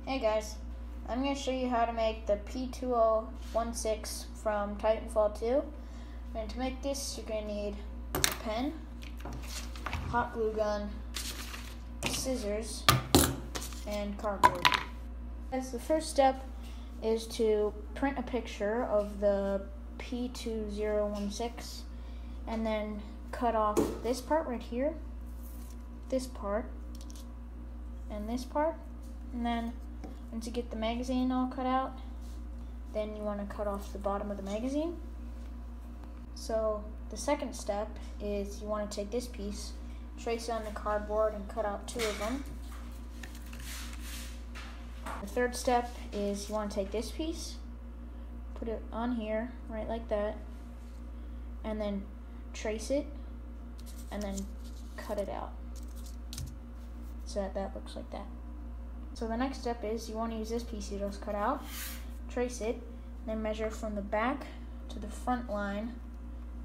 Hey guys, I'm going to show you how to make the p2016 from Titanfall 2. And to make this, you're going to need a pen, hot glue gun, scissors, and cardboard. As the first step is to print a picture of the p2016 and then cut off this part right here, this part, and this part, and then once you get the magazine all cut out, then you want to cut off the bottom of the magazine. So the second step is you want to take this piece, trace it on the cardboard, and cut out 2 of them. The third step is you want to take this piece, put it on here, right like that, and then trace it, and then cut it out so that looks like that. So the next step is you want to use this piece you just cut out, trace it, then measure from the back to the front line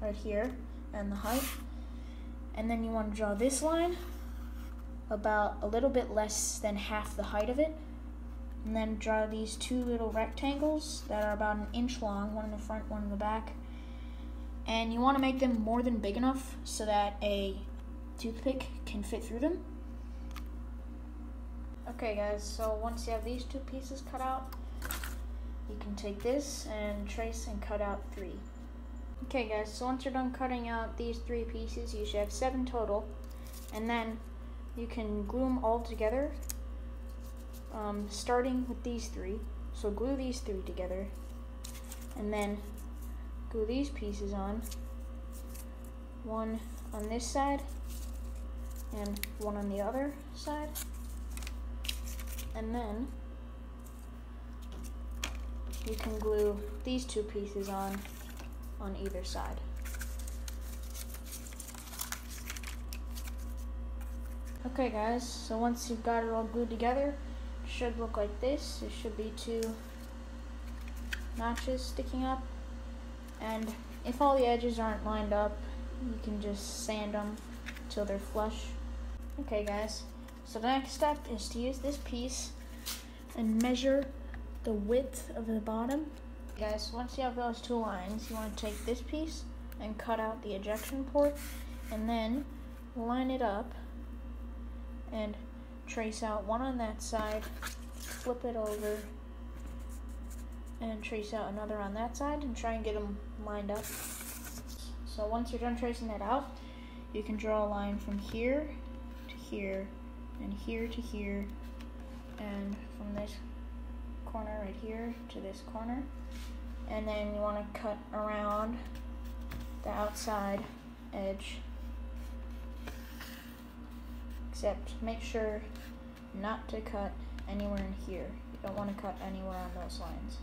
right here and the height. And then you want to draw this line about a little bit less than half the height of it. And then draw these 2 little rectangles that are about 1 inch long, one in the front, one in the back. And you want to make them more than big enough so that a toothpick can fit through them. Okay guys, so once you have these 2 pieces cut out, you can take this and trace and cut out 3. Okay guys, so once you're done cutting out these 3 pieces, you should have 7 total, and then you can glue them all together, starting with these 3. So glue these 3 together, and then glue these pieces on, one on this side and one on the other side. And then you can glue these 2 pieces on either side. Okay guys, so once you've got it all glued together, it should look like this. There should be 2 notches sticking up, and if all the edges aren't lined up, you can just sand them until they're flush. Okay guys, so the next step is to use this piece and measure the width of the bottom. Guys, once you have those 2 lines, you want to take this piece and cut out the ejection port, and then line it up and trace out one on that side, flip it over, and trace out another on that side, and try and get them lined up. So once you're done tracing that out, you can draw a line from here to here, and here to here, and from this corner right here to this corner. And then you want to cut around the outside edge, except make sure not to cut anywhere in here. You don't want to cut anywhere on those lines.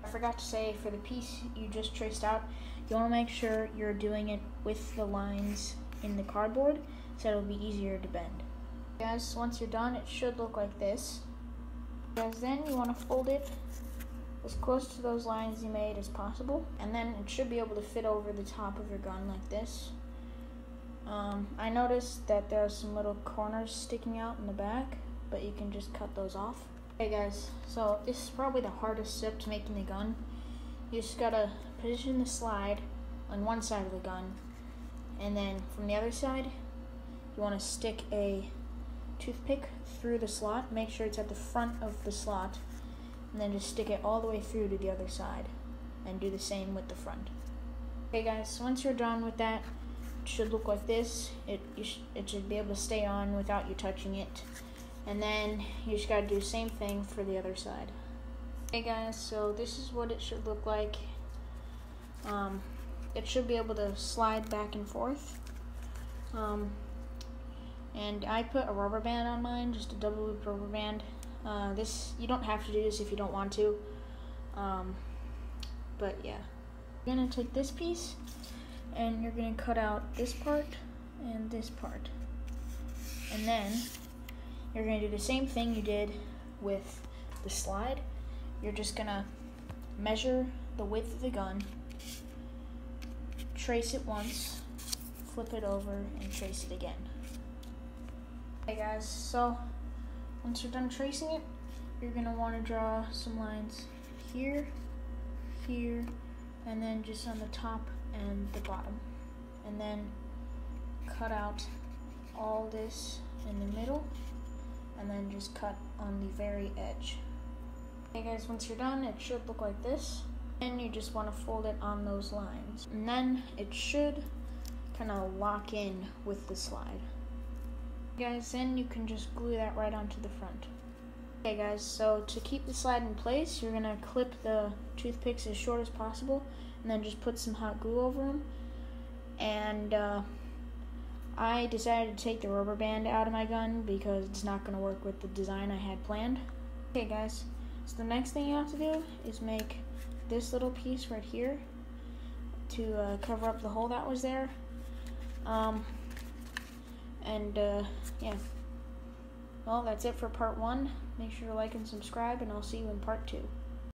I forgot to say, for the piece you just traced out, you want to make sure you're doing it with the lines in the cardboard so it'll be easier to bend. Guys, once you're done, it should look like this. Guys, then you want to fold it as close to those lines you made as possible, and then it should be able to fit over the top of your gun like this. I noticed that there are some little corners sticking out in the back, but you can just cut those off. Okay guys, so this is probably the hardest step to making the gun. You just gotta position the slide on one side of the gun, and then from the other side, you want to stick a toothpick through the slot. Make sure it's at the front of the slot, and then just stick it all the way through to the other side, and do the same with the front. Okay guys, so once you're done with that, it should look like this. It should be able to stay on without you touching it, and then you just gotta do the same thing for the other side. Okay guys, so this is what it should look like. It should be able to slide back and forth. And I put a rubber band on mine, just a double loop rubber band. This, you don't have to do this if you don't want to, but yeah. You're gonna take this piece and you're gonna cut out this part and this part, and then you're gonna do the same thing you did with the slide. You're just gonna measure the width of the gun, trace it once, flip it over, and trace it again. Okay guys, so once you're done tracing it, you're gonna want to draw some lines here, here, and then just on the top and the bottom. And then cut out all this in the middle, and then just cut on the very edge. Okay guys, once you're done, it should look like this. And you just want to fold it on those lines. And then it should kind of lock in with the slide. Guys, then you can just glue that right onto the front. Okay guys, so to keep the slide in place, you're gonna clip the toothpicks as short as possible and then just put some hot glue over them. And I decided to take the rubber band out of my gun because it's not gonna work with the design I had planned. Okay guys, so the next thing you have to do is make this little piece right here to cover up the hole that was there. Yeah. Well, that's it for part 1. Make sure to like and subscribe, and I'll see you in part 2.